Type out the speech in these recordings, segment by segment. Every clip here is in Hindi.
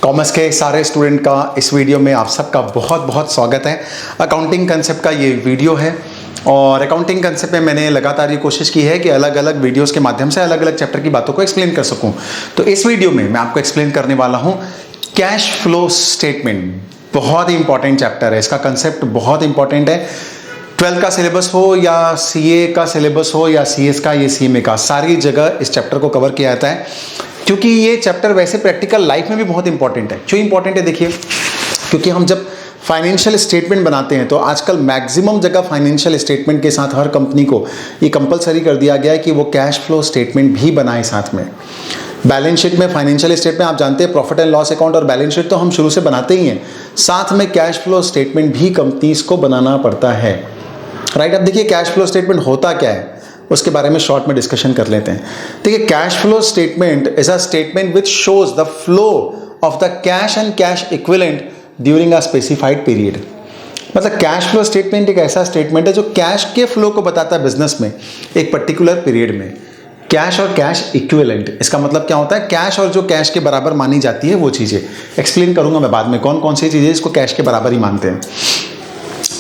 कॉमर्स के सारे स्टूडेंट का इस वीडियो में आप सबका बहुत बहुत स्वागत है। अकाउंटिंग कंसेप्ट का ये वीडियो है और अकाउंटिंग कंसेप्ट में मैंने लगातार ये कोशिश की है कि अलग अलग वीडियोस के माध्यम से अलग अलग चैप्टर की बातों को एक्सप्लेन कर सकूं। तो इस वीडियो में मैं आपको एक्सप्लेन करने वाला हूं कैश फ्लो स्टेटमेंट। बहुत ही इंपॉर्टेंट चैप्टर है, इसका कंसेप्ट बहुत इंपॉर्टेंट है। 12th का सिलेबस हो या सीए का सिलेबस हो या सीएस का या सीएमए का, सारी जगह इस चैप्टर को कवर किया जाता है क्योंकि ये चैप्टर वैसे प्रैक्टिकल लाइफ में भी बहुत इंपॉर्टेंट है। क्यों इंपॉर्टेंट है देखिए, क्योंकि हम जब फाइनेंशियल स्टेटमेंट बनाते हैं तो आजकल मैक्सिमम जगह फाइनेंशियल स्टेटमेंट के साथ हर कंपनी को ये कंपलसरी कर दिया गया है कि वो कैश फ्लो स्टेटमेंट भी बनाए साथ में। बैलेंस शीट में फाइनेंशियल स्टेटमेंट आप जानते हैं, प्रॉफिट एंड लॉस अकाउंट और बैलेंस शीट तो हम शुरू से बनाते ही हैं, साथ में कैश फ्लो स्टेटमेंट भी कंपनीज को बनाना पड़ता है। राइट, अब देखिए कैश फ्लो स्टेटमेंट होता क्या है उसके बारे में शॉर्ट में डिस्कशन कर लेते हैं। देखिए cash flow statement is a statement which shows the flow of the cash and cash equivalent during a specified period. मतलब कैश फ्लो स्टेटमेंट एक ऐसा स्टेटमेंट है जो कैश के फ्लो को बताता है बिजनेस में एक पर्टिकुलर पीरियड में। कैश और कैश इक्विवेलेंट, इसका मतलब क्या होता है, कैश और जो कैश के बराबर मानी जाती है वो चीज़ें एक्सप्लेन करूंगा मैं बाद में, कौन कौन सी चीज़ें इसको कैश के बराबर ही मानते हैं।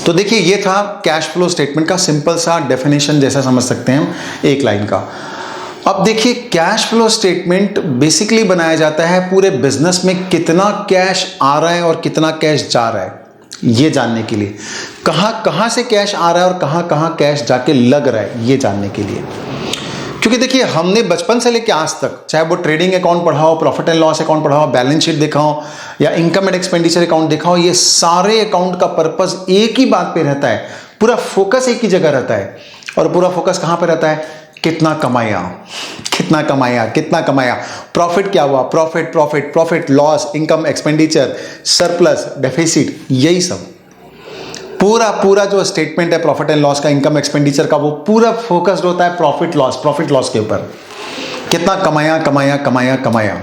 तो देखिए ये था कैश फ्लो स्टेटमेंट का सिंपल सा डेफिनेशन, जैसा समझ सकते हैं हम एक लाइन का। अब देखिए कैश फ्लो स्टेटमेंट बेसिकली बनाया जाता है पूरे बिजनेस में कितना कैश आ रहा है और कितना कैश जा रहा है ये जानने के लिए, कहाँ कहाँ से कैश आ रहा है और कहाँ कहाँ कैश जाके लग रहा है ये जानने के लिए। क्योंकि देखिए हमने बचपन से लेकर आज तक, चाहे वो ट्रेडिंग अकाउंट पढ़ा हो, प्रॉफिट एंड लॉस अकाउंट पढ़ा हो, बैलेंस शीट देखा हो या इनकम एंड एक्सपेंडिचर अकाउंट देखा हो, ये सारे अकाउंट का पर्पस एक ही बात पे रहता है, पूरा फोकस एक ही जगह रहता है। और पूरा फोकस कहाँ पे रहता है, कितना कमाया, कितना कमाया, कितना कमाया, प्रॉफिट क्या हुआ, profit profit profit, loss, income expenditure, surplus, deficit, यही सब पूरा जो स्टेटमेंट है प्रॉफिट एंड लॉस का, इनकम एक्सपेंडिचर का, वो पूरा फोकस्ड होता है प्रॉफिट लॉस के ऊपर। कितना कमाया कमाया कमाया कमाया।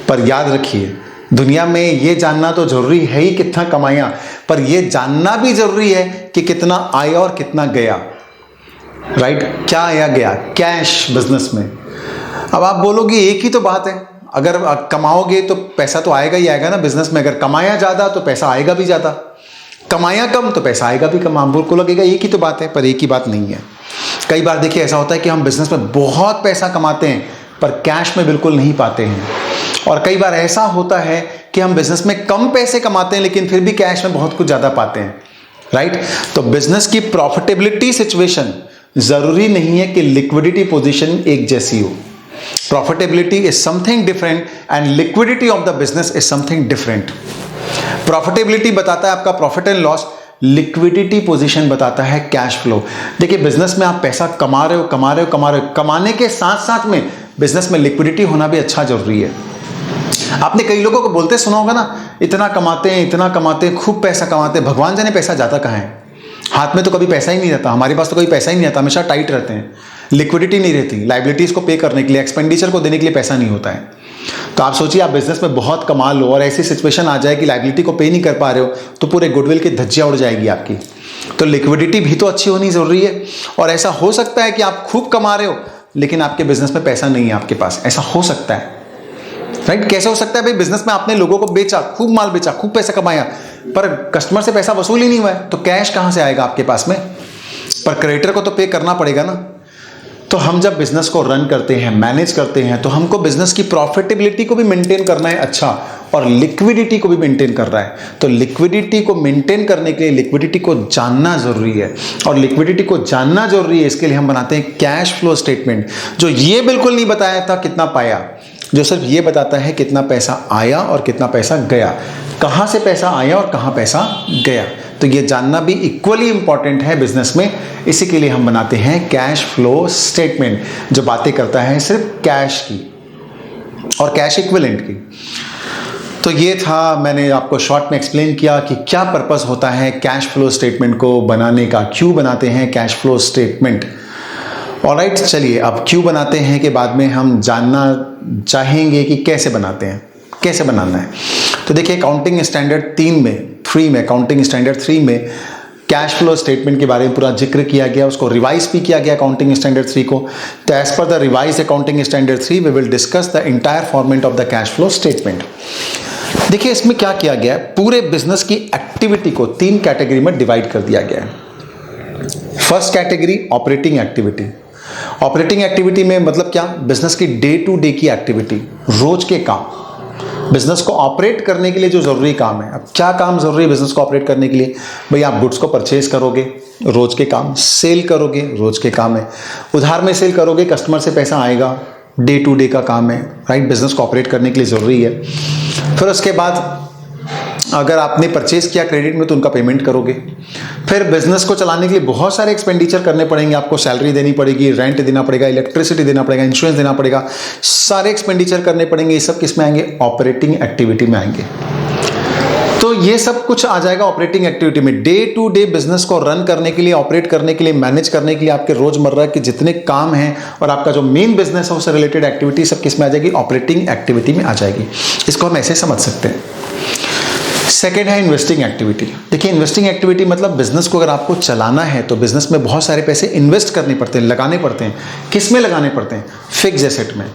पर याद रखिए दुनिया में ये जानना तो जरूरी है ही कितना कमाया, पर ये जानना भी जरूरी है कि कितना आया और कितना गया। राइट, क्या आया गया कैश बिजनेस में। अब आप बोलोगे एक ही तो बात है, अगर कमाओगे तो पैसा तो आएगा ही आएगा ना बिजनेस में, अगर कमाया ज्यादा तो पैसा आएगा भी ज्यादा, कमाया कम तो पैसा आएगा भी कम। आपको लगेगा एक ही तो बात है, पर एक ही बात नहीं है। कई बार देखिए ऐसा होता है कि हम बिजनेस में बहुत पैसा कमाते हैं पर कैश में बिल्कुल नहीं पाते हैं, और कई बार ऐसा होता है कि हम बिजनेस में कम पैसे कमाते हैं लेकिन फिर भी कैश में बहुत कुछ ज्यादा पाते हैं। राइट, तो बिजनेस की प्रॉफिटेबिलिटी सिचुएशन जरूरी नहीं है कि लिक्विडिटी पोजीशन एक जैसी हो। Profitability is something different and liquidity of the business is something different. Profitability बताता है आपका profit and loss, liquidity position बताता है कैश फ्लो। देखिए बिजनेस में आप पैसा कमा रहे हो, कमाने के साथ साथ में बिजनेस में लिक्विडिटी होना भी अच्छा जरूरी है। आपने कई लोगों को बोलते सुना होगा ना, इतना कमाते हैं, खूब पैसा कमाते हैं, भगवान जाने पैसा जाता कहाँ है। हाथ में तो कभी पैसा ही नहीं रहता, हमारे पास तो कभी पैसा ही नहीं आता, हमेशा टाइट रहते हैं, लिक्विडिटी नहीं रहती, लाइबिलिटीज को पे करने के लिए, एक्सपेंडिचर को देने के लिए पैसा नहीं होता है। तो आप सोचिए आप बिजनेस में बहुत कमा लो और ऐसी सिचुएशन आ जाए कि लाइबिलिटी को पे नहीं कर पा रहे हो तो पूरे गुडविल की धज्जियां उड़ जाएगी आपकी। तो लिक्विडिटी भी तो अच्छी होनी जरूरी है। और ऐसा हो सकता है कि आप खूब कमा रहे हो लेकिन आपके बिजनेस में पैसा नहीं है आपके पास, ऐसा हो सकता है। राइट, कैसे हो सकता है भाई, बिजनेस में आपने लोगों को बेचा, खूब माल बेचा, खूब पैसा कमाया, पर कस्टमर से पैसा वसूल ही नहीं हुआ है, तो कैश कहां से आएगा आपके पास में। पर क्रेडिटर को तो पे करना पड़ेगा ना। तो हम जब बिजनेस को रन करते हैं, मैनेज करते हैं, तो हमको बिजनेस की प्रॉफिटेबिलिटी को भी मेंटेन करना है अच्छा, और लिक्विडिटी को भी मेंटेन करना है। तो लिक्विडिटी को मेंटेन करने के लिए लिक्विडिटी को जानना जरूरी है, और लिक्विडिटी को जानना जरूरी है इसके लिए हम बनाते हैं कैश फ्लो स्टेटमेंट, जो ये बिल्कुल नहीं बताया था कितना पाया, जो सिर्फ ये बताता है कितना पैसा आया और कितना पैसा गया, कहाँ से पैसा आया और कहाँ पैसा गया। तो ये जानना भी इक्वली इंपॉर्टेंट है बिजनेस में, इसी के लिए हम बनाते हैं कैश फ्लो स्टेटमेंट, जो बातें करता है सिर्फ कैश की और कैश इक्विवेलेंट की। तो ये था, मैंने आपको शॉर्ट में एक्सप्लेन किया कि क्या पर्पस होता है कैश फ्लो स्टेटमेंट को बनाने का, क्यों बनाते हैं कैश फ्लो स्टेटमेंट। ऑलराइट, चलिए अब क्यों बनाते हैं के बाद में हम जानना चाहेंगे कि कैसे बनाते हैं, कैसे बनाना है। तो देखिए अकाउंटिंग स्टैंडर्ड 3 में अकाउंटिंग स्टैंडर्ड 3 में कैश फ्लो स्टेटमेंट के बारे में पूरा जिक्र किया गया, उसको रिवाइज भी किया गया अकाउंटिंग स्टैंडर्ड 3 को। तो as per the revised accounting standard 3 we will discuss the entire format of the cash flow statement. देखिए इसमें क्या किया गया है, पूरे बिजनेस की एक्टिविटी को 3 कैटेगरी में डिवाइड कर दिया गया है। First category operating activity. Operating activity में मतलब क्या, बिजनेस की डे टू डे की एक्टिविटी, रोज के काम, बिजनेस को ऑपरेट करने के लिए जो जरूरी काम है। अब क्या काम जरूरी है बिजनेस को ऑपरेट करने के लिए? भाई आप गुड्स को परचेज करोगे, रोज के काम, सेल करोगे, रोज के काम है, उधार में सेल करोगे, कस्टमर से पैसा आएगा, डे टू डे का काम है, राइट, बिजनेस को ऑपरेट करने के लिए जरूरी है। फिर उसके बाद अगर आपने परचेज किया क्रेडिट में तो उनका पेमेंट करोगे। फिर बिजनेस को चलाने के लिए बहुत सारे एक्सपेंडिचर करने पड़ेंगे, आपको सैलरी देनी पड़ेगी, रेंट देना पड़ेगा, इलेक्ट्रिसिटी देना पड़ेगा, इंश्योरेंस देना पड़ेगा, सारे एक्सपेंडिचर करने पड़ेंगे। ये सब किस में आएंगे? ऑपरेटिंग एक्टिविटी में आएंगे। तो ये सब कुछ आ जाएगा ऑपरेटिंग एक्टिविटी में। डे टू डे बिजनेस को रन करने के लिए, ऑपरेट करने के लिए, मैनेज करने के लिए, आपके रोजमर्रा के जितने काम हैं और आपका जो मेन बिजनेस है उससे रिलेटेड एक्टिविटी सब किस में आ जाएगी? ऑपरेटिंग एक्टिविटी में आ जाएगी। इसको हम ऐसे समझ सकते हैं। सेकेंड है इन्वेस्टिंग एक्टिविटी। देखिए इन्वेस्टिंग एक्टिविटी मतलब बिजनेस को अगर आपको चलाना है तो बिजनेस में बहुत सारे पैसे इन्वेस्ट करने पड़ते हैं, लगाने पड़ते हैं। किस में लगाने पड़ते हैं? फिक्स एसेट में।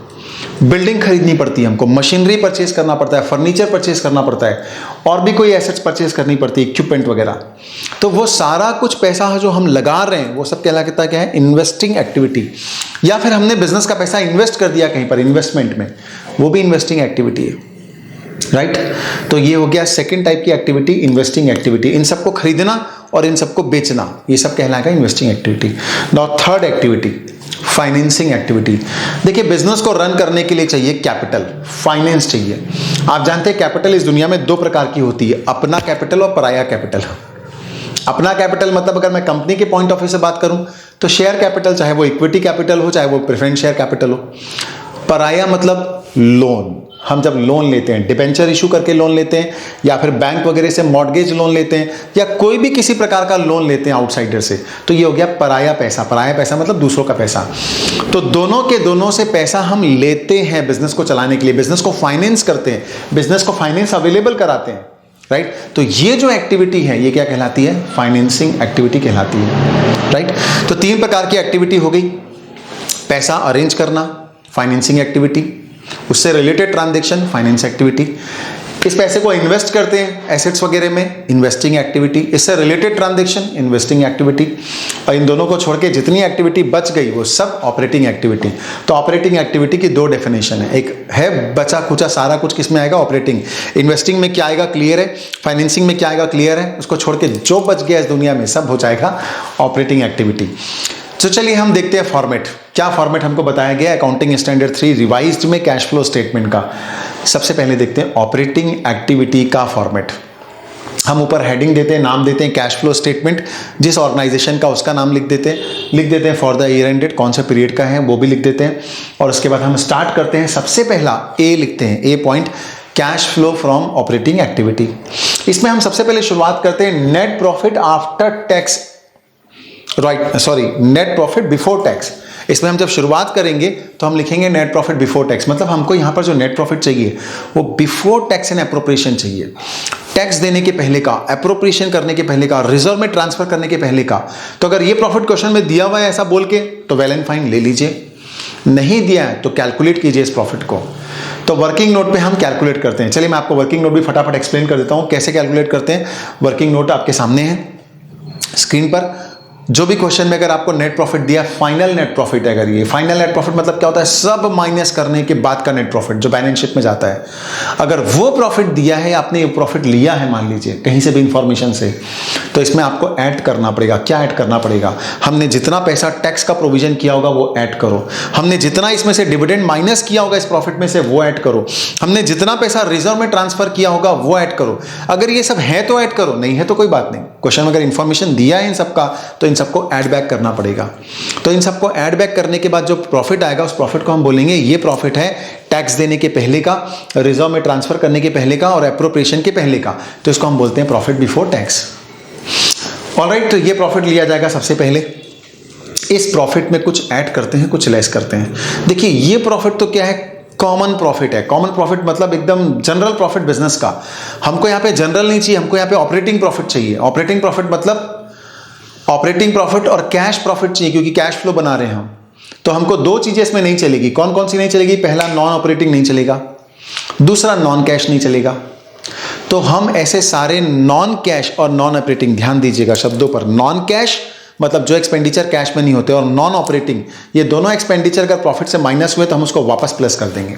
बिल्डिंग खरीदनी पड़ती है हमको, मशीनरी परचेज करना पड़ता है, फर्नीचर परचेज करना पड़ता है, और भी कोई एसेट्स परचेज करनी पड़ती है, इक्विपमेंट वगैरह। तो वो सारा कुछ पैसा जो हम लगा रहे हैं वो सब कहलाता क्या है? Investing activity. या फिर हमने बिजनेस का पैसा इन्वेस्ट कर दिया कहीं पर इन्वेस्टमेंट में, वो भी इन्वेस्टिंग एक्टिविटी है, राइट। तो ये हो गया सेकंड टाइप की एक्टिविटी, इन्वेस्टिंग एक्टिविटी। इन सबको खरीदना और इन सबको बेचना, ये सब कहलाएगा investing activity. Now third activity, financing activity. देखिए बिजनेस को रन करने के लिए चाहिए कैपिटल, फाइनेंस चाहिए। आप जानते हैं कैपिटल इस दुनिया में 2 प्रकार की होती है, अपना कैपिटल और पराया कैपिटल। अपना कैपिटल मतलब अगर मैं कंपनी के पॉइंट ऑफ व्यू से बात करूं तो शेयर कैपिटल, चाहे वो इक्विटी कैपिटल हो, चाहे वो प्रेफरेंस शेयर कैपिटल हो। पराया मतलब लोन। हम जब लोन लेते हैं, डिबेंचर इशू करके लोन लेते हैं, या फिर बैंक वगैरह से मॉर्गेज लोन लेते हैं, या कोई भी किसी प्रकार का लोन लेते हैं आउटसाइडर से, तो ये हो गया पराया पैसा। पराया पैसा मतलब दूसरों का पैसा। तो दोनों के दोनों से पैसा हम लेते हैं बिजनेस को चलाने के लिए, बिजनेस को फाइनेंस करते हैं, बिजनेस को फाइनेंस अवेलेबल कराते हैं, राइट। तो ये जो एक्टिविटी है ये क्या कहलाती है? फाइनेंसिंग एक्टिविटी कहलाती है, राइट। तो 3 प्रकार की एक्टिविटी हो गई। पैसा अरेंज करना, फाइनेंसिंग एक्टिविटी, उससे रिलेटेड ट्रांजैक्शन, फाइनेंस एक्टिविटी। इस पैसे को इन्वेस्ट करते हैं एसेट्स वगैरह में, इन्वेस्टिंग एक्टिविटी। इससे रिलेटेड ट्रांजैक्शन, इन्वेस्टिंग एक्टिविटी। और इन दोनों को छोड़ के जितनी एक्टिविटी बच गई वो सब ऑपरेटिंग एक्टिविटी। तो ऑपरेटिंग एक्टिविटी की 2 डेफिनेशन है, एक है बचा खुचा सारा कुछ किस में आएगा? ऑपरेटिंग। इन्वेस्टिंग में क्या आएगा? क्लियर है। फाइनेंसिंग में क्या आएगा? क्लियर है। उसको छोड़ के जो बच गया इस दुनिया में सब हो जाएगा ऑपरेटिंग एक्टिविटी। तो चलिए हम देखते हैं फॉर्मेट। क्या फॉर्मेट हमको बताया गया अकाउंटिंग स्टैंडर्ड 3 रिवाइज्ड में कैश फ्लो स्टेटमेंट का। सबसे पहले देखते हैं ऑपरेटिंग एक्टिविटी का फॉर्मेट। हम ऊपर हेडिंग देते हैं, नाम देते हैं कैश फ्लो स्टेटमेंट, जिस ऑर्गेनाइजेशन का उसका नाम लिख देते हैं फॉर द ईयर एंडेड, कौन सा पीरियड का है वो भी लिख देते हैं। और उसके बाद हम स्टार्ट करते हैं, सबसे पहला ए लिखते हैं, A point, cash flow from operating activity. इसमें हम सबसे पहले शुरुआत करते हैं net profit after tax, right, sorry, net profit before tax. इसमें हम जब शुरुआत करेंगे तो हम लिखेंगे नेट प्रॉफिट बिफोर टैक्स, मतलब हमको यहाँ पर जो नेट प्रॉफिट चाहिए वो बिफोर टैक्स एंड एप्रोप्रिएशन चाहिए। टैक्स देने के पहले का, एप्रोप्रिएशन करने के पहले का, रिजर्व में ट्रांसफर करने के पहले का। तो अगर ये प्रॉफिट क्वेश्चन में दिया हुआ है ऐसा बोल के तो वेल एंड फाइन ले लीजिए, नहीं दिया है तो कैलकुलेट कीजिए इस प्रॉफिट को। तो वर्किंग नोट पे हम कैलकुलेट करते हैं। चलिए मैं आपको वर्किंग नोट भी फटाफट एक्सप्लेन कर देता हूँ कैसे कैलकुलेट करते हैं। वर्किंग नोट आपके सामने है स्क्रीन पर। जो भी क्वेश्चन में अगर आपको नेट प्रॉफिट दिया, फाइनल नेट प्रॉफिट है, अगर ये फाइनल नेट प्रॉफिट मतलब क्या होता है? सब माइनस करने के बाद का नेट प्रॉफिट जो बैलेंस शीट में जाता है। अगर वो प्रॉफिट दिया है, आपने ये प्रॉफिट लिया है मान लीजिए कहीं से भी इंफॉर्मेशन से, तो इसमें आपको ऐड करना पड़ेगा। क्या ऐड करना पड़ेगा? हमने जितना पैसा टैक्स का प्रोविजन किया होगा वो ऐड करो, हमने जितना इसमें से डिविडेंड माइनस किया होगा इस प्रॉफिट में से वो ऐड करो, हमने जितना पैसा रिजर्व में ट्रांसफर किया होगा वो ऐड करो। अगर ये सब है तो ऐड करो, नहीं है तो कोई बात नहीं। क्वेश्चन में अगर इंफॉर्मेशन दिया है इन सबका तो इन सबको ऐड बैक करना पड़ेगा। तो इन सबको ऐड बैक करने के बाद जो प्रॉफिट आएगा उस प्रॉफिट को हम बोलेंगे ये प्रॉफिट है टैक्स देने के पहले का, रिजर्व में ट्रांसफर करने के पहले का और एप्रोप्रिएशन के पहले का। तो इसको हम बोलते हैं प्रॉफिट बिफोर टैक्स। ऑलराइट, तो ये प्रॉफिट लिया जाएगा सबसे पहले। इस प्रॉफिट में कुछ ऐड करते हैं, कुछ लेस करते हैं। देखिए ये प्रॉफिट तो क्या है? कॉमन प्रॉफिट है। कॉमन प्रॉफिट मतलब एकदम जनरल प्रॉफिट बिजनेस का। हमको यहाँ पे जनरल नहीं चाहिए, हमको यहाँ पे ऑपरेटिंग प्रॉफिट चाहिए। ऑपरेटिंग प्रॉफिट मतलब ऑपरेटिंग प्रॉफिट और कैश प्रॉफिट चाहिए, क्योंकि कैश फ्लो बना रहे हैं हम। तो हमको 2 चीजें इसमें नहीं चलेगी। कौन कौन सी नहीं चलेगी? पहला नॉन ऑपरेटिंग नहीं चलेगा, दूसरा नॉन कैश नहीं चलेगा। तो हम ऐसे सारे नॉन कैश और नॉन ऑपरेटिंग, ध्यान दीजिएगा शब्दों पर, नॉन कैश मतलब जो एक्सपेंडिचर कैश में नहीं होते, और नॉन ऑपरेटिंग, ये दोनों एक्सपेंडिचर अगर प्रॉफिट से माइनस हुए तो हम उसको वापस प्लस कर देंगे।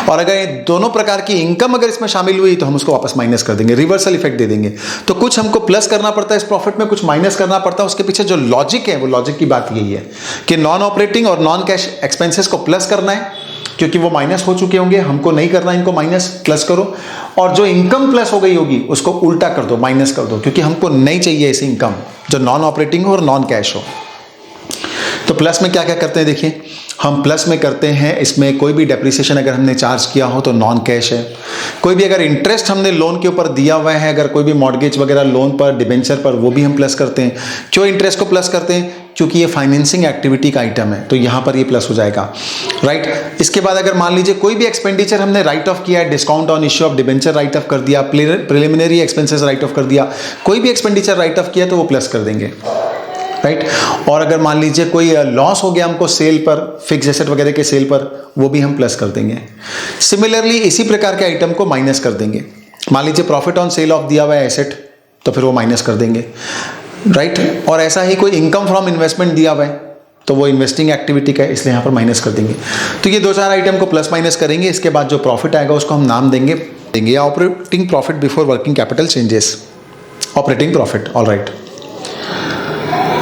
और अगर ये दोनों प्रकार की इनकम अगर इसमें शामिल हुई तो हम उसको वापस माइनस कर देंगे, रिवर्सल इफेक्ट दे देंगे। तो कुछ हमको प्लस करना पड़ता है इस प्रॉफिट में, कुछ माइनस करना पड़ता है। उसके पीछे जो लॉजिक है वो लॉजिक की बात यही है कि नॉन ऑपरेटिंग और नॉन कैश एक्सपेंसेस को प्लस करना है, क्योंकि वो माइनस हो चुके होंगे, हमको नहीं करना इनको माइनस, प्लस करो। और जो इनकम प्लस हो गई होगी उसको उल्टा कर दो, माइनस कर दो, क्योंकि हमको नहीं चाहिए ऐसी इनकम जो नॉन ऑपरेटिंग हो और नॉन कैश हो। तो प्लस में क्या क्या करते हैं देखिए, हम प्लस में करते हैं इसमें कोई भी डेप्रिसिएशन अगर हमने चार्ज किया हो तो नॉन कैश है। कोई भी अगर इंटरेस्ट हमने लोन के ऊपर दिया हुआ है, अगर कोई भी मॉर्गेज वगैरह लोन पर, डिबेंचर पर, वो भी हम प्लस करते हैं। क्यों इंटरेस्ट को प्लस करते हैं? क्योंकि ये फाइनेंसिंग एक्टिविटी का आइटम है, तो यहाँ पर ये प्लस हो जाएगा, राइट। इसके बाद अगर मान लीजिए कोई भी एक्सपेंडिचर हमने राइट ऑफ किया है, discount on issue of debenture right of कर दिया, प्रिलिमिनरी एक्सपेंसेस राइट ऑफ कर दिया, कोई भी एक्सपेंडिचर राइट ऑफ किया तो वो प्लस कर देंगे, राइट। और अगर मान लीजिए कोई लॉस हो गया हमको सेल पर, फिक्स एसेट वगैरह के सेल पर, वो भी हम प्लस कर देंगे। सिमिलरली इसी प्रकार के आइटम को माइनस कर देंगे। मान लीजिए प्रॉफिट ऑन सेल ऑफ दिया हुआ है एसेट, तो फिर वो माइनस कर देंगे, राइट। और ऐसा ही कोई इनकम फ्रॉम इन्वेस्टमेंट दिया हुआ है तो वो इन्वेस्टिंग एक्टिविटी का है, इसलिए यहाँ पर माइनस कर देंगे। तो ये 2-4 आइटम को प्लस माइनस करेंगे। इसके बाद जो प्रॉफिट आएगा उसको हम नाम देंगे operating profit before working capital changes, operating profit, all right.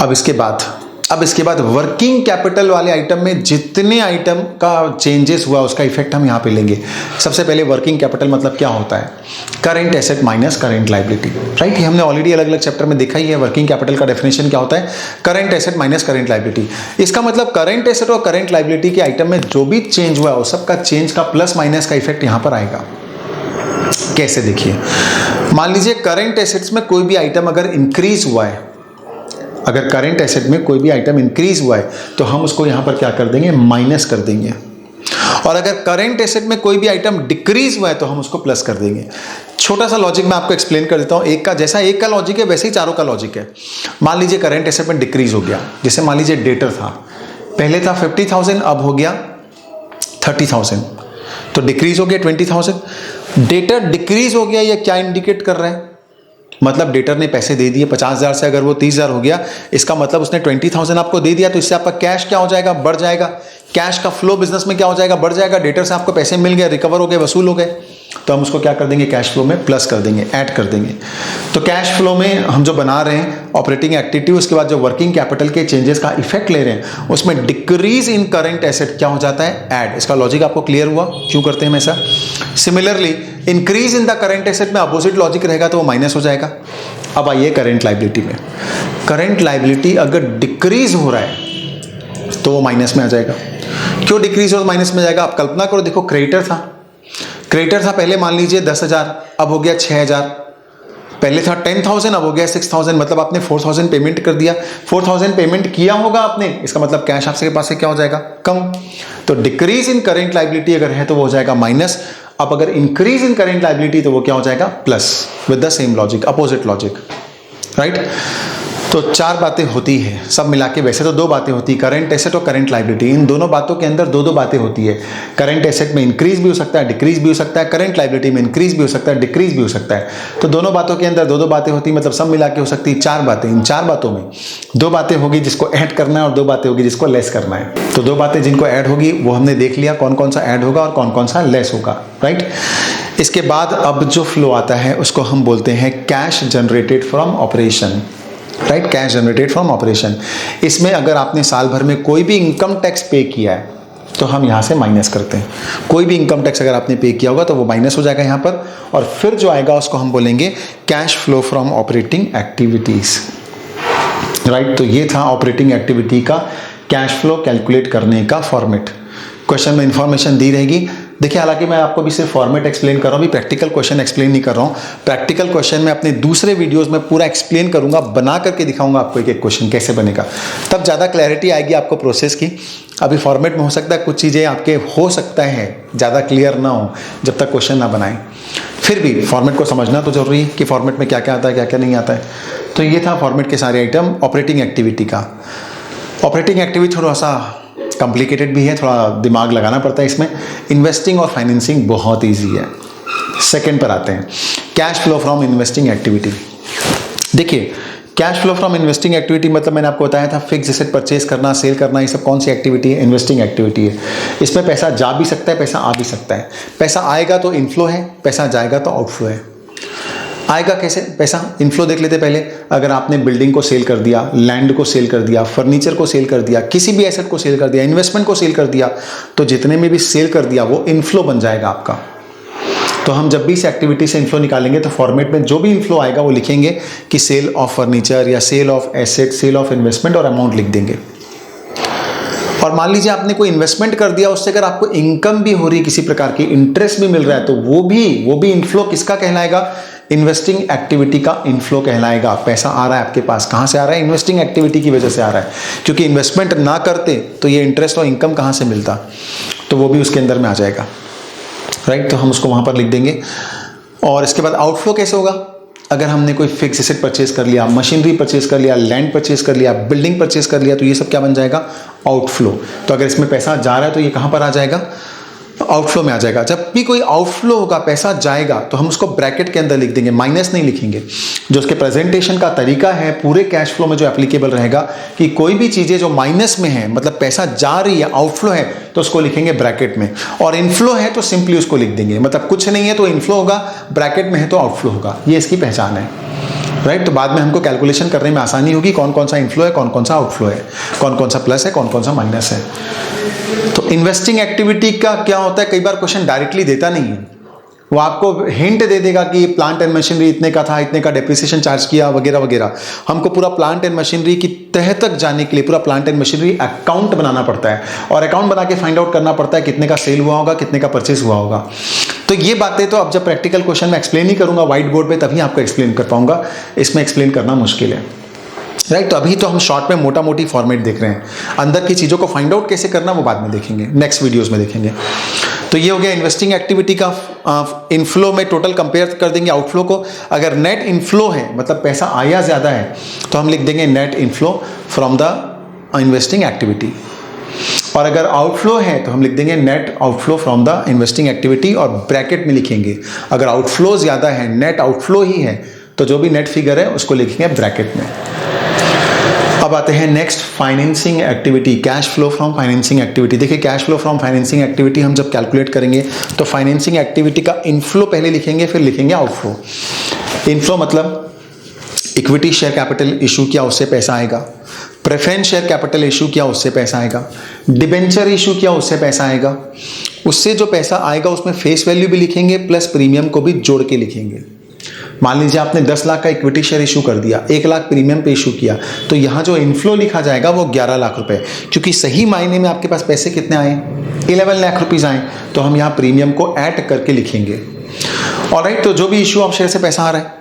अब इसके बाद वर्किंग कैपिटल वाले आइटम में जितने आइटम का चेंजेस हुआ उसका इफेक्ट हम यहाँ पे लेंगे। सबसे पहले वर्किंग कैपिटल मतलब क्या होता है? Current asset minus current liability, right. ये हमने ऑलरेडी अलग अलग चैप्टर में देखा ही है। वर्किंग कैपिटल का डेफिनेशन क्या होता है? Current asset minus current liability. इसका मतलब करेंट एसेट और करेंट लाइबिलिटी के आइटम में जो भी चेंज हुआ है उस सबका चेंज का प्लस माइनस का इफेक्ट यहाँ पर आएगा। कैसे? देखिए, मान लीजिए करेंट एसेट्स में कोई भी आइटम अगर इंक्रीज हुआ है, अगर करंट एसेट में कोई भी आइटम इंक्रीज हुआ है तो हम उसको यहाँ पर क्या कर देंगे? माइनस कर देंगे। और अगर करंट एसेट में कोई भी आइटम डिक्रीज हुआ है तो हम उसको प्लस कर देंगे। छोटा सा लॉजिक मैं आपको एक्सप्लेन कर देता हूँ। एक का लॉजिक है वैसे ही चारों का लॉजिक है। मान लीजिए करंट एसेट में डिक्रीज हो गया, जैसे मान लीजिए डेटर था, पहले था 50,000, अब हो गया 30,000, तो डिक्रीज हो गया 20,000। डेटर डिक्रीज हो गया, ये क्या इंडिकेट कर रहा है? मतलब डेटर ने पैसे दे दिए 50,000 से, अगर वो 30,000 हो गया, इसका मतलब उसने 20,000 आपको दे दिया, तो इससे आपका कैश क्या हो जाएगा? बढ़ जाएगा। कैश का फ्लो बिजनेस में क्या हो जाएगा? बढ़ जाएगा। डेटर से आपको पैसे मिल गए, रिकवर हो गए, वसूल हो गए, तो हम उसको क्या कर देंगे? कैश फ्लो में प्लस कर देंगे, ऐड कर देंगे। तो कैश फ्लो में हम जो बना रहे हैं ऑपरेटिंग एक्टिविटी, उसके बाद जो वर्किंग कैपिटल के चेंजेस का इफेक्ट ले रहे हैं, उसमें डिक्रीज इन करंट एसेट क्या हो जाता है? ऐड। इसका लॉजिक आपको क्लियर हुआ क्यों करते हैं हम ऐसा? Similarly increase in the current asset में अपोजिट लॉजिक रहेगा तो वो माइनस हो जाएगा। अब आइए करंट लाइबिलिटी में। करंट लाइबिलिटी अगर डिक्रीज हो रहा है तो वो माइनस में आ जाएगा। क्यों डिक्रीज और माइनस में जाएगा? आप कल्पना करो, देखो क्रेडिटर था पहले, मान लीजिए 10,000, अब हो गया 6,000। पहले था 10,000, अब हो गया 6,000, मतलब आपने 4,000 पेमेंट कर दिया। 4,000 पेमेंट किया होगा आपने, इसका मतलब कैश आपके पास से क्या हो जाएगा? कम। तो डिक्रीज इन करेंट लाइबिलिटी अगर है तो वो हो जाएगा माइनस। अब अगर इंक्रीज इन करेंट लाइबिलिटी तो वो क्या हो जाएगा? Plus, with the same logic, opposite logic, right. तो 4 बातें होती है सब मिला के। वैसे तो 2 बातें होती है, करंट एसेट और करंट लाइबिलिटी। इन दोनों बातों के अंदर 2 बातें होती है। करंट एसेट में इंक्रीज भी हो सकता है, डिक्रीज भी हो सकता है। करंट लाइबिलिटी में इंक्रीज भी हो सकता है, डिक्रीज भी हो सकता है। तो दोनों बातों के अंदर 2 बातें होती है, मतलब सब मिला के हो सकती है 4 बातें। इन 4 बातों में 2 बातें होगी जिसको ऐड करना है और 2 बातें होगी जिसको लेस करना है। तो 2 बातें जिनको ऐड होगी वो हमने देख लिया, कौन कौन सा ऐड होगा और कौन कौन सा लेस होगा, राइट। इसके बाद अब जो फ्लो आता है उसको हम बोलते हैं cash generated from operation, right. Cash generated from operation. इसमें अगर आपने साल भर में कोई भी इनकम टैक्स पे किया है तो हम यहाँ से माइनस करते हैं। कोई भी इनकम टैक्स अगर आपने पे किया होगा तो वो माइनस हो जाएगा यहाँ पर, और फिर जो आएगा उसको हम बोलेंगे cash flow from operating activities, right. तो ये था ऑपरेटिंग एक्टिविटी का कैश फ्लो कैलकुलेट करने का फॉर्मेट। क्वेश्चन में इंफॉर्मेशन दी रहेगी। देखिए, हालांकि मैं आपको भी सिर्फ फॉर्मेट एक्सप्लेन कर रहा हूँ, भी प्रैक्टिकल क्वेश्चन एक्सप्लेन नहीं कर रहा हूँ। प्रैक्टिकल क्वेश्चन में अपने दूसरे वीडियोस में पूरा एक्सप्लेन करूंगा, बना करके दिखाऊंगा आपको एक एक क्वेश्चन कैसे बनेगा, तब ज़्यादा क्लैरिटी आएगी आपको प्रोसेस की। अभी फॉर्मेट में हो सकता है कुछ चीज़ें आपके हो सकता है ज़्यादा क्लियर ना हो जब तक क्वेश्चन ना बनाएं। फिर भी फॉर्मेट को समझना तो जरूरी है कि फॉर्मेट में क्या क्या आता है, क्या क्या नहीं आता है। तो ये था फॉर्मेट के सारे आइटम ऑपरेटिंग एक्टिविटी का। ऑपरेटिंग एक्टिविटी थोड़ा सा कॉम्प्लिकेटेड भी है, थोड़ा दिमाग लगाना पड़ता है इसमें। इन्वेस्टिंग और फाइनेंसिंग बहुत इजी है। सेकंड पर आते हैं। Cash flow from investing activity. देखिए, cash flow from investing activity मतलब मैंने आपको बताया था फिक्स एसेट परचेज करना, सेल करना, ये सब कौन सी एक्टिविटी है? इन्वेस्टिंग एक्टिविटी है। इसमें पैसा जा भी सकता है, पैसा आ भी सकता है। पैसा आएगा तो इनफ्लो है, पैसा जाएगा तो आउटफ्लो है। आएगा कैसे पैसा? इनफ्लो देख लेते पहले। अगर आपने बिल्डिंग को सेल कर दिया, लैंड को सेल कर दिया, फर्नीचर को सेल कर दिया, किसी भी एसेट को सेल कर दिया, इन्वेस्टमेंट को सेल कर दिया, तो जितने में भी सेल कर दिया वो इनफ्लो बन जाएगा आपका। तो हम जब भी इस एक्टिविटी से इनफ्लो निकालेंगे तो फॉर्मेट में जो भी इनफ्लो आएगा वो लिखेंगे कि सेल ऑफ फर्नीचर या sale of asset, sale of investment, और अमाउंट लिख देंगे। और मान लीजिए आपने कोई इन्वेस्टमेंट कर दिया, उससे अगर आपको इनकम भी हो रही है, किसी प्रकार की इंटरेस्ट भी मिल रहा है, तो वो भी इनफ्लो किसका कहलाएगा? इन्वेस्टिंग एक्टिविटी का इनफ्लो कहलाएगा। पैसा आ रहा है आपके पास, कहां से आ रहा है? इन्वेस्टिंग एक्टिविटी की वजह से आ रहा है, क्योंकि इन्वेस्टमेंट ना करते तो ये इंटरेस्ट और इनकम कहां से मिलता? तो वो भी उसके अंदर में आ जाएगा, राइट। तो हम उसको वहां पर लिख देंगे। और इसके बाद आउटफ्लो कैसे होगा? अगर हमने कोई फिक्स एसेट परचेज कर लिया, मशीनरी परचेज कर लिया, लैंड परचेज कर लिया, बिल्डिंग परचेज कर लिया, तो ये सब क्या बन जाएगा? आउटफ्लो। तो अगर इसमें पैसा जा रहा है तो ये कहां पर आ जाएगा? आउटफ्लो में आ जाएगा। जब भी कोई आउटफ्लो होगा, पैसा जाएगा, तो हम उसको ब्रैकेट के अंदर लिख देंगे, माइनस नहीं लिखेंगे। जो उसके प्रेजेंटेशन का तरीका है पूरे कैश फ्लो में जो एप्लीकेबल रहेगा कि कोई भी चीजें जो माइनस में है, मतलब पैसा जा रही है, आउटफ्लो है, तो उसको लिखेंगे ब्रैकेट में। और इनफ्लो है तो सिंपली उसको लिख देंगे, मतलब कुछ नहीं है तो इनफ्लो होगा, ब्रैकेट में है तो आउटफ्लो होगा। ये इसकी पहचान है, राइट। तो बाद में हमको कैलकुलेशन करने में आसानी होगी, कौन कौन सा इनफ्लो है, कौन कौन सा आउटफ्लो है, कौन कौन सा प्लस है, कौन कौन सा माइनस है। तो इन्वेस्टिंग एक्टिविटी का क्या होता है, कई बार क्वेश्चन डायरेक्टली देता नहीं है, वो आपको हिंट दे देगा कि प्लांट एंड मशीनरी इतने का था, इतने का डेप्रिसिएशन चार्ज किया, वगैरह वगैरह। हमको पूरा प्लांट एंड मशीनरी की तह तक जाने के लिए पूरा प्लांट एंड मशीनरी अकाउंट बनाना पड़ता है, और अकाउंट बना के फाइंड आउट करना पड़ता है कितने का सेल हुआ होगा, कितने का परचेज हुआ होगा। तो ये बातें तो अब जब प्रैक्टिकल क्वेश्चन में एक्सप्लेन ही करूंगा व्हाइट बोर्ड पे, तभी आपको एक्सप्लेन कर पाऊंगा, इसमें एक्सप्लेन करना मुश्किल है, राइट। तो अभी तो हम शॉर्ट में मोटा मोटी फॉर्मेट देख रहे हैं, अंदर की चीज़ों को फाइंड आउट कैसे करना वो बाद में देखेंगे, नेक्स्ट वीडियोस में देखेंगे। तो ये हो गया इन्वेस्टिंग एक्टिविटी का इनफ्लो में टोटल कंपेयर कर देंगे आउटफ्लो को। अगर नेट इनफ्लो है, मतलब पैसा आया ज़्यादा है, तो हम लिख देंगे net inflow from the investing activity. और अगर आउटफ्लो है तो हम लिख देंगे net outflow from the investing activity, और ब्रैकेट में लिखेंगे अगर आउटफ्लो ज़्यादा है, नेट आउटफ्लो ही है, तो जो भी नेट फिगर है उसको लिखेंगे ब्रैकेट में। अब आते हैं next, financing activity, cash flow from financing activity. देखिए, cash flow from financing activity हम जब कैलकुलेट करेंगे तो फाइनेंसिंग एक्टिविटी का इनफ्लो पहले लिखेंगे, फिर लिखेंगे आउटफ्लो। इनफ्लो मतलब इक्विटी शेयर कैपिटल इशू किया, उससे पैसा आएगा। प्रेफरेंस शेयर कैपिटल इशू किया, उससे पैसा आएगा। डिबेंचर इशू किया, उससे पैसा आएगा। उससे जो पैसा आएगा उसमें फेस वैल्यू भी लिखेंगे, प्लस प्रीमियम को भी जोड़ के लिखेंगे। मान लीजिए आपने 10 लाख का इक्विटी शेयर इशू कर दिया, 1 लाख प्रीमियम पे इशू किया, तो यहाँ जो इनफ्लो लिखा जाएगा वो 11 लाख रुपए, क्योंकि सही मायने में आपके पास पैसे कितने आए? 11 लाख रुपीज़ आए, तो हम यहाँ प्रीमियम को ऐड करके लिखेंगे। ऑलराइट, तो जो भी इशू ऑफ शेयर से पैसा आ रहा है,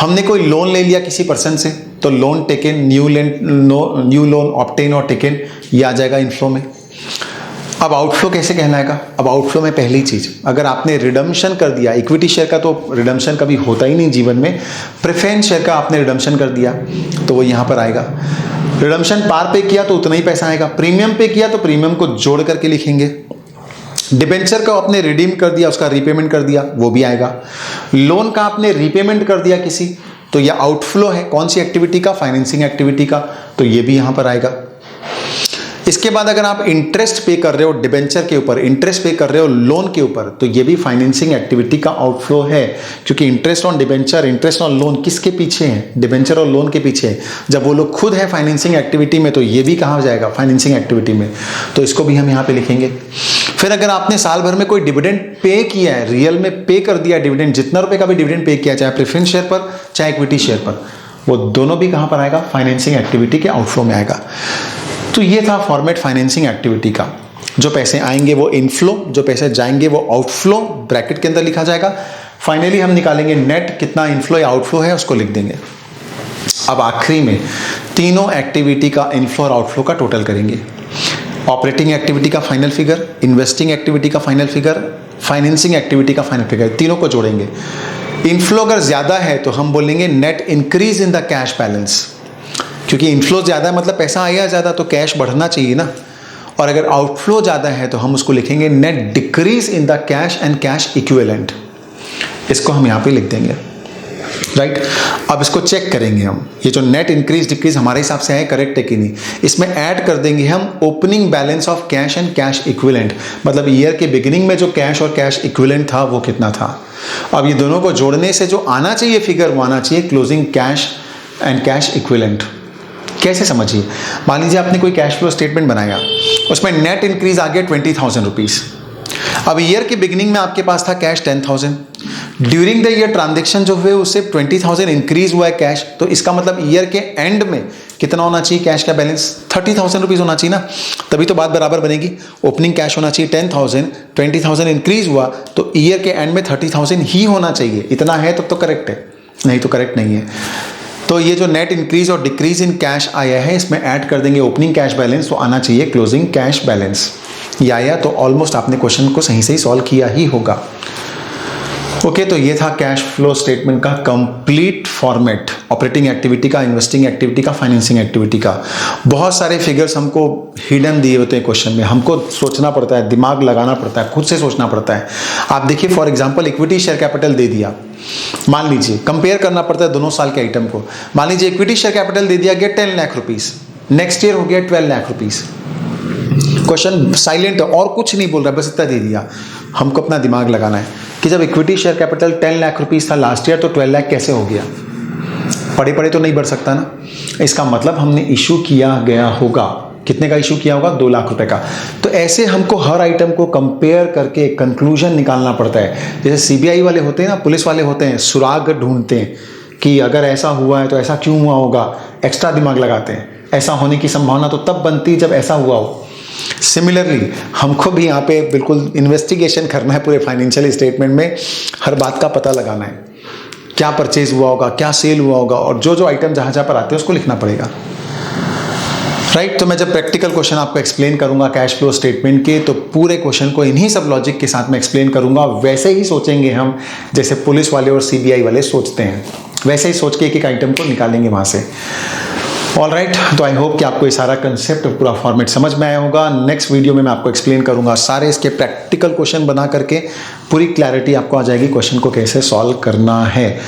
हमने कोई लोन ले लिया किसी पर्सन से, तो loan taken, new loan obtain और टेकन, ये आ जाएगा इनफ्लो में। अब आउटफ्लो कैसे कहलाएगा? अब आउटफ्लो में पहली चीज, अगर आपने रिडम्पशन कर दिया, इक्विटी शेयर का तो रिडम्पशन कभी होता ही नहीं जीवन में, प्रेफरेंस शेयर का आपने रिडम्पशन कर दिया तो वो यहाँ पर आएगा। रिडम्पशन पार पे किया तो उतना ही पैसा आएगा, प्रीमियम पे किया तो प्रीमियम को जोड़ करके लिखेंगे। डिबेंचर का आपने रिडीम कर दिया, उसका रीपेमेंट कर दिया, वो भी आएगा। लोन का आपने रीपेमेंट कर दिया किसी, तो यह आउटफ्लो है, कौन सी एक्टिविटी का? फाइनेंसिंग एक्टिविटी का, तो ये भी यहाँ पर आएगा। इसके बाद अगर आप इंटरेस्ट पे कर रहे हो डिबेंचर के ऊपर, इंटरेस्ट पे कर रहे हो लोन के ऊपर, तो ये भी फाइनेंसिंग एक्टिविटी का आउटफ्लो है, क्योंकि interest on debenture, interest on loan किसके पीछे है? डिबेंचर और लोन के पीछे है। जब वो लोग खुद है फाइनेंसिंग एक्टिविटी में, तो ये भी कहाँ जाएगा? फाइनेंसिंग एक्टिविटी में, तो इसको भी हम यहाँ पे लिखेंगे। फिर अगर आपने साल भर में कोई डिविडेंड पे किया है, रियल में पे कर दिया डिविडेंड, जितना रुपए का भी डिविडेंड पे किया, चाहे प्रेफरेंस शेयर पर चाहे इक्विटी शेयर पर, वो दोनों भी कहाँ पर आएगा? फाइनेंसिंग एक्टिविटी के आउटफ्लो में आएगा। तो ये था फॉर्मेट फाइनेंसिंग एक्टिविटी का। जो पैसे आएंगे वो इनफ्लो, जो पैसे जाएंगे वो आउटफ्लो, ब्रैकेट के अंदर लिखा जाएगा। फाइनली हम निकालेंगे नेट, कितना इनफ्लो या आउटफ्लो है उसको लिख देंगे। अब आखिरी में तीनों एक्टिविटी का इनफ्लो और आउटफ्लो का टोटल करेंगे। ऑपरेटिंग एक्टिविटी का फाइनल फिगर, इन्वेस्टिंग एक्टिविटी का फाइनल फिगर, फाइनेंसिंग एक्टिविटी का फाइनल फिगर, तीनों को जोड़ेंगे। इनफ्लो अगर ज्यादा है तो हम बोलेंगे net increase in the cash balance, क्योंकि इनफ्लो ज़्यादा है मतलब पैसा आया ज़्यादा, तो कैश बढ़ना चाहिए ना। और अगर आउटफ्लो ज़्यादा है तो हम उसको लिखेंगे net decrease in the cash and cash equivalent, इसको हम यहाँ पे लिख देंगे। राइट। अब इसको चेक करेंगे हम, ये जो नेट इंक्रीज डिक्रीज हमारे हिसाब से है करेक्ट है कि नहीं। इसमें ऐड कर देंगे हम opening balance of cash and cash equivalent, मतलब ईयर के बिगिनिंग में जो कैश और कैश इक्विवेलेंट था वो कितना था। अब ये दोनों को जोड़ने से जो आना चाहिए फिगर वो आना चाहिए closing cash and cash equivalent. कैसे समझिए, मान लीजिए आपने कोई कैश फ्लो स्टेटमेंट बनाया, उसमें नेट इंक्रीज आ गया 20,000 रुपीज़। अब ईयर के बिगिनिंग में आपके पास था cash 10,000, during the year transaction जो हुए उससे 20,000 इंक्रीज हुआ है कैश, तो इसका मतलब ईयर के एंड में कितना होना चाहिए कैश का बैलेंस, 30,000 रुपीज़ होना चाहिए ना, तभी तो बात बराबर बनेगी। ओपनिंग कैश होना चाहिए 10,000, 20,000 इंक्रीज हुआ तो ईयर के एंड में 30,000 ही होना चाहिए। इतना है तब तो करेक्ट है, नहीं तो करेक्ट नहीं है। तो ये जो नेट इंक्रीज और डिक्रीज इन कैश आया है इसमें ऐड कर देंगे ओपनिंग कैश बैलेंस, तो आना चाहिए क्लोजिंग कैश बैलेंस। ये आया तो ऑलमोस्ट आपने क्वेश्चन को सही से ही सॉल्व किया ही होगा। ओके, तो ये था कैश फ्लो स्टेटमेंट का कंप्लीट फॉर्मेट, ऑपरेटिंग एक्टिविटी का, इन्वेस्टिंग एक्टिविटी का, फाइनेंसिंग एक्टिविटी का। बहुत सारे फिगर्स हमको हिडन दिए होते हैं क्वेश्चन में, हमको सोचना पड़ता है, दिमाग लगाना पड़ता है, खुद से सोचना पड़ता है। आप देखिए for example equity share capital दे दिया, मान लीजिए कंपेयर करना पड़ता है दोनों साल के आइटम को। मान लीजिए इक्विटी शेयर कैपिटल दे दिया गया 10 लाख रुपीज़, नेक्स्ट ईयर हो गया 12 लाख रुपीज़। क्वेश्चन साइलेंट है और कुछ नहीं बोल रहा, बस इतना दे दिया। हमको अपना दिमाग लगाना है कि जब equity share capital 10 lakh rupees था लास्ट ईयर तो 12 लाख कैसे हो गया। पड़े पड़े तो नहीं बढ़ सकता ना, इसका मतलब हमने इशू किया गया होगा, कितने का इशू किया होगा, 2 लाख रुपए का। तो ऐसे हमको हर आइटम को कंपेयर करके कंक्लूजन निकालना पड़ता है। जैसे सीबीआई वाले होते हैं ना, पुलिस वाले होते हैं, सुराग ढूंढते हैं कि अगर ऐसा हुआ है तो ऐसा क्यों हुआ होगा, एक्स्ट्रा दिमाग लगाते हैं। ऐसा होने की संभावना तो तब बनती है जब ऐसा हुआ हो। सिमिलरली हमको भी यहाँ पे बिल्कुल इन्वेस्टिगेशन करना है पूरे फाइनेंशियल स्टेटमेंट में, हर बात का पता लगाना है, क्या परचेज हुआ होगा, क्या सेल हुआ होगा, और जो जो आइटम जहाँ जहाँ पर आते हैं उसको लिखना पड़ेगा। राइट, तो मैं जब प्रैक्टिकल क्वेश्चन आपको एक्सप्लेन करूंगा कैश फ्लो स्टेटमेंट के, तो पूरे क्वेश्चन को इन्हीं सब लॉजिक के साथ मैं एक्सप्लेन करूंगा। वैसे ही सोचेंगे हम जैसे पुलिस वाले और सीबीआई वाले सोचते हैं, वैसे ही सोच के एक एक आइटम को निकालेंगे वहाँ से। ऑल राइट, तो आई होप कि आपको ये सारा कंसेप्ट पूरा फॉर्मेट समझ में आया होगा। नेक्स्ट वीडियो में मैं आपको एक्सप्लेन करूंगा सारे इसके प्रैक्टिकल क्वेश्चन बना करके, पूरी क्लैरिटी आपको आ जाएगी क्वेश्चन को कैसे सॉल्व करना है।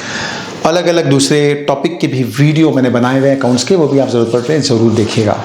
अलग अलग दूसरे टॉपिक के भी वीडियो मैंने बनाए हुए अकाउंट्स के, वो भी आप जरूरत पड़ते हैं ज़रूर देखिएगा।